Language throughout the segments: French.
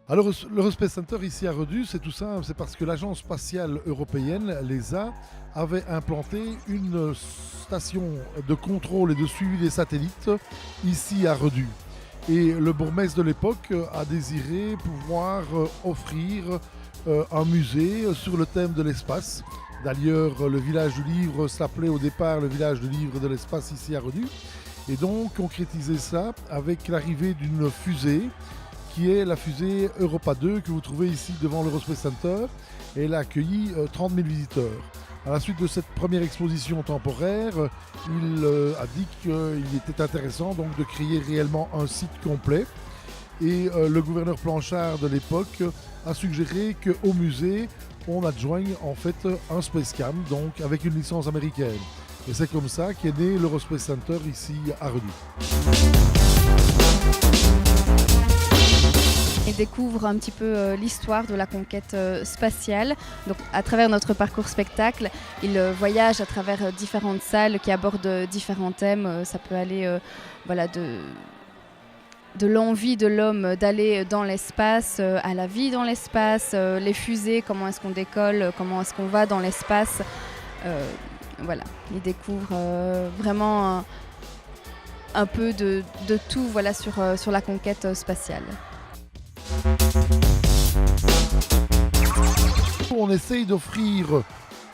Alors, l'Eurospace Center ici à Redus, c'est tout simple, c'est parce que l'Agence spatiale européenne, l'ESA, avait implanté une station de contrôle et de suivi des satellites ici à Redus. Et le bourgmestre de l'époque a désiré pouvoir offrir un musée sur le thème de l'espace. D'ailleurs, le village du livre s'appelait au départ le village du livre de l'espace ici à Redus. Et donc, concrétiser ça avec l'arrivée d'une fusée qui est la fusée Europa 2 que vous trouvez ici devant l'Eurospace Center. Et elle a accueilli 30 000 visiteurs. À la suite de cette première exposition temporaire, il a dit qu'il était intéressant donc de créer réellement un site complet. Et le gouverneur Planchard de l'époque a suggéré qu'au musée, on adjoigne en fait un Space Cam, donc avec une licence américaine. Et c'est comme ça qu'est né l'Eurospace Center ici à Redus. Et découvre un petit peu l'histoire de la conquête spatiale. Donc, à travers notre parcours spectacle, il voyage à travers différentes salles qui abordent différents thèmes. Ça peut aller voilà, de l'envie de l'homme d'aller dans l'espace, à la vie dans l'espace, les fusées, comment est-ce qu'on décolle, comment est-ce qu'on va dans l'espace. Voilà, il découvre vraiment un peu de tout voilà, sur la conquête spatiale. On essaye d'offrir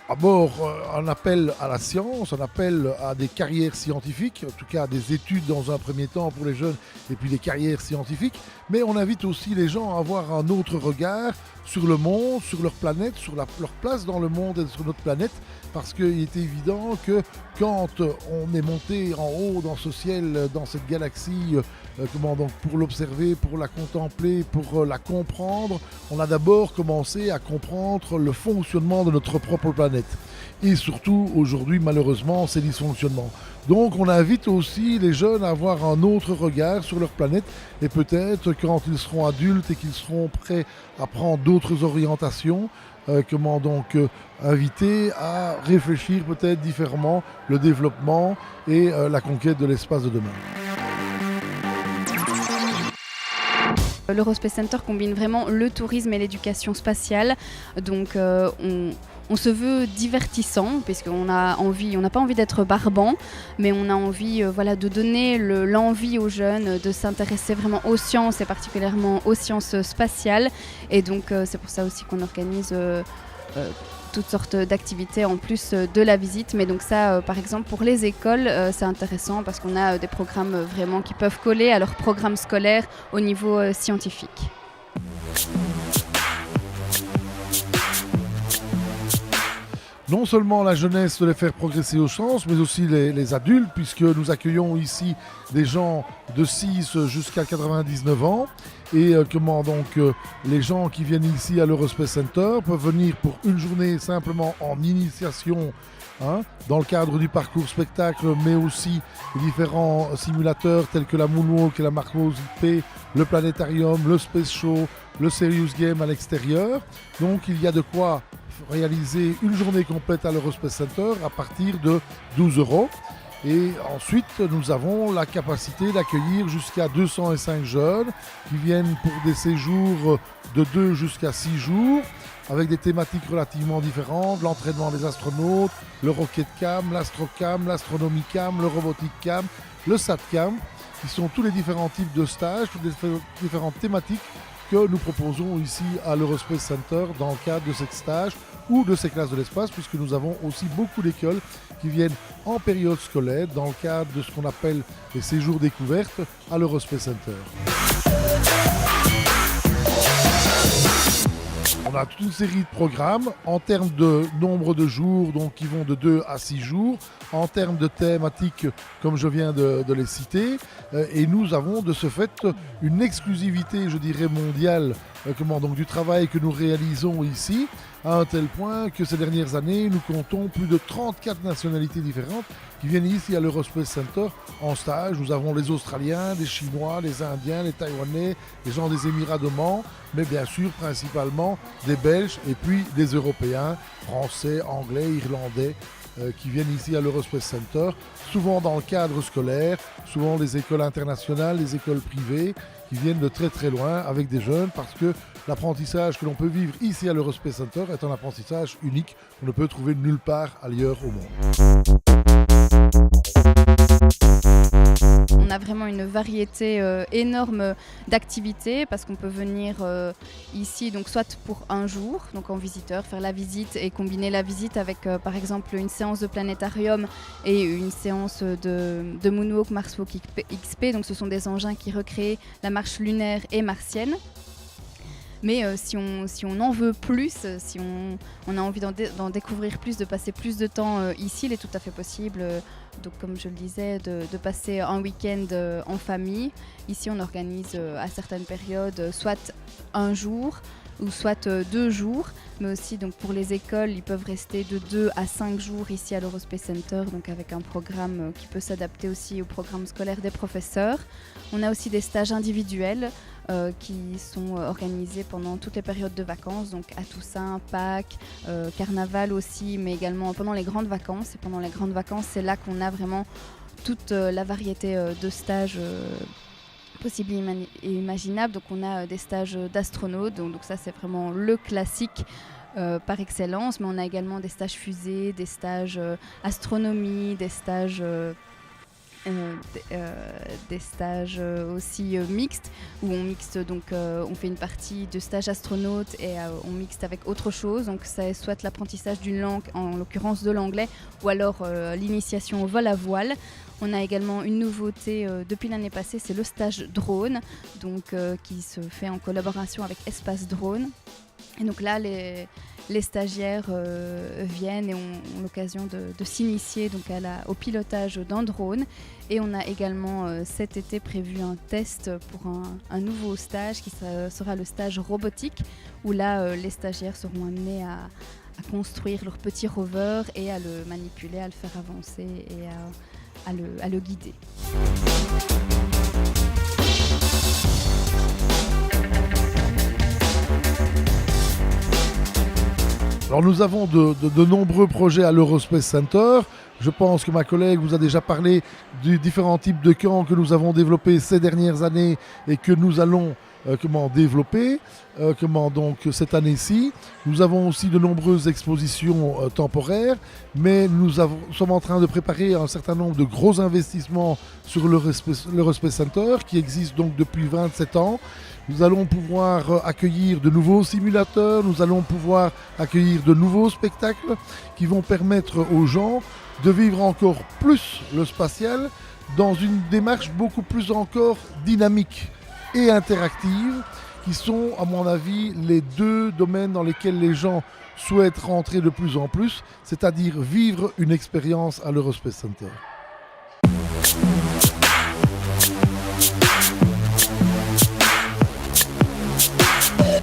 d'abord un appel à la science, un appel à des carrières scientifiques, en tout cas des études dans un premier temps pour les jeunes et puis des carrières scientifiques, mais on invite aussi les gens à avoir un autre regard sur le monde, sur leur planète, sur leur place dans le monde et sur notre planète, parce qu'il est évident que quand on est monté en haut dans ce ciel, dans cette galaxie, donc pour l'observer, pour la contempler, pour la comprendre, on a d'abord commencé à comprendre le fonctionnement de notre propre planète. Et surtout, aujourd'hui, malheureusement, ses dysfonctionnements. Donc, on invite aussi les jeunes à avoir un autre regard sur leur planète. Et peut-être, quand ils seront adultes et qu'ils seront prêts à prendre d'autres orientations, inviter à réfléchir peut-être différemment le développement et la conquête de l'espace de demain. L'Eurospace Center combine vraiment le tourisme et l'éducation spatiale. Donc on se veut divertissant, puisqu'on n'a pas envie d'être barbant, mais on a envie voilà, de donner l'envie aux jeunes de s'intéresser vraiment aux sciences et particulièrement aux sciences spatiales. Et donc c'est pour ça aussi qu'on organise toutes sortes d'activités en plus de la visite. Mais donc ça, par exemple, pour les écoles, c'est intéressant parce qu'on a des programmes vraiment qui peuvent coller à leur programme scolaire au niveau scientifique. Non seulement la jeunesse de les faire progresser aux sciences, mais aussi les adultes, puisque nous accueillons ici des gens de 6 jusqu'à 99 ans. Et les gens qui viennent ici à l'Eurospace Center peuvent venir pour une journée simplement en initiation, dans le cadre du parcours spectacle, mais aussi les différents simulateurs tels que la Moonwalk et la Marcos IP, le Planétarium, le Space Show, le Serious Game à l'extérieur. Donc il y a de quoi réaliser une journée complète à l'Eurospace Center à partir de 12 €. Et ensuite, nous avons la capacité d'accueillir jusqu'à 205 jeunes qui viennent pour des séjours de 2 jusqu'à 6 jours avec des thématiques relativement différentes, l'entraînement des astronautes, le Rocket Cam, l'Astrocam, l'Astronomie Cam, le Robotic Cam, le SatCam, qui sont tous les différents types de stages, toutes les différentes thématiques que nous proposons ici à l'Eurospace Center dans le cadre de ces stages ou de ces classes de l'espace, puisque nous avons aussi beaucoup d'écoles qui viennent en période scolaire dans le cadre de ce qu'on appelle les séjours découvertes à l'Eurospace Center. On a toute une série de programmes en termes de nombre de jours, donc qui vont de 2 à 6 jours, en termes de thématiques, comme je viens de les citer. Et nous avons de ce fait une exclusivité, je dirais, mondiale du travail que nous réalisons ici, à un tel point que ces dernières années, nous comptons plus de 34 nationalités différentes qui viennent ici à l'Eurospace Center en stage. Nous avons les Australiens, les Chinois, les Indiens, les Taïwanais, les gens des Émirats d'Oman, mais bien sûr principalement des Belges et puis des Européens, Français, Anglais, Irlandais, qui viennent ici à l'Eurospace Center, souvent dans le cadre scolaire, souvent les écoles internationales, les écoles privées, qui viennent de très très loin avec des jeunes, parce que l'apprentissage que l'on peut vivre ici à l'Eurospace Center est un apprentissage unique qu'on ne peut trouver nulle part ailleurs au monde. On a vraiment une variété énorme d'activités parce qu'on peut venir ici donc soit pour un jour, donc en visiteur, faire la visite et combiner la visite avec par exemple une séance de planétarium et une séance de Moonwalk Marswalk XP. Donc ce sont des engins qui recréent la marche lunaire et martienne. Mais si on en veut plus, si on a envie d'en découvrir plus, de passer plus de temps ici, il est tout à fait possible, donc comme je le disais, de passer un week-end en famille. Ici, on organise à certaines périodes soit un jour ou soit 2 jours, mais aussi donc, pour les écoles, ils peuvent rester de 2 à 5 jours ici à l'Eurospace Center, donc avec un programme qui peut s'adapter aussi au programme scolaire des professeurs. On a aussi des stages individuels qui sont organisés pendant toutes les périodes de vacances, donc à Toussaint, Pâques, Carnaval aussi, mais également pendant les grandes vacances. Et pendant les grandes vacances, c'est là qu'on a vraiment toute la variété de stages possibles et imaginables. Donc on a des stages d'astronautes, donc ça c'est vraiment le classique par excellence, mais on a également des stages fusées, des stages astronomie, des stages aussi mixtes où on mixte donc on fait une partie de stage astronaute et on mixte avec autre chose, donc c'est soit l'apprentissage d'une langue, en l'occurrence de l'anglais, ou alors l'initiation au vol à voile. On a également une nouveauté depuis l'année passée, c'est le stage drone, donc qui se fait en collaboration avec Espace Drone. Et donc là, les stagiaires viennent et ont l'occasion de s'initier donc au pilotage d'un drone. Et on a également cet été prévu un test pour un nouveau stage qui sera le stage robotique, où là, les stagiaires seront amenés à construire leur petit rover et à le manipuler, à le faire avancer et à le guider. Alors nous avons de nombreux projets à l'Eurospace Center. Je pense que ma collègue vous a déjà parlé des différents types de camps que nous avons développés ces dernières années et que nous allons développer donc cette année-ci. Nous avons aussi de nombreuses expositions temporaires, mais nous sommes en train de préparer un certain nombre de gros investissements sur l'Eurospace Center qui existe donc depuis 27 ans. Nous allons pouvoir accueillir de nouveaux simulateurs, nous allons pouvoir accueillir de nouveaux spectacles qui vont permettre aux gens de vivre encore plus le spatial dans une démarche beaucoup plus encore dynamique et interactive, qui sont, à mon avis, les 2 domaines dans lesquels les gens souhaitent rentrer de plus en plus, c'est-à-dire vivre une expérience à l'Eurospace Center.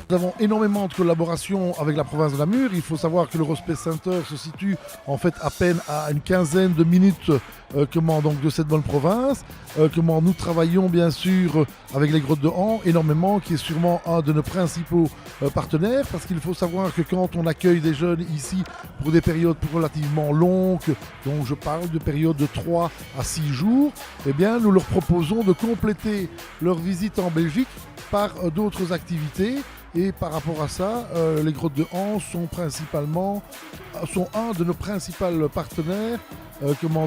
Nous avons énormément de collaborations avec la province de Namur. Il faut savoir que l'Eurospace Center se situe en fait à peine à une quinzaine de minutes donc de cette bonne province. Nous travaillons bien sûr avec les Grottes de Han énormément, qui est sûrement un de nos principaux partenaires, parce qu'il faut savoir que quand on accueille des jeunes ici pour des périodes relativement longues, donc je parle de périodes de 3 à 6 jours, eh bien nous leur proposons de compléter leur visite en Belgique par d'autres activités. Et par rapport à ça, les Grottes de Han sont un de nos principaux partenaires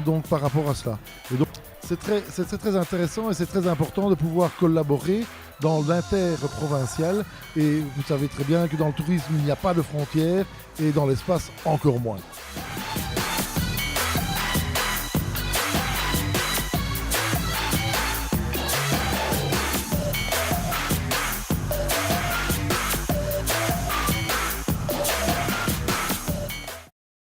donc par rapport à cela. Et donc c'est très intéressant et c'est très important de pouvoir collaborer dans l'interprovincial. Et vous savez très bien que dans le tourisme, il n'y a pas de frontières et dans l'espace encore moins.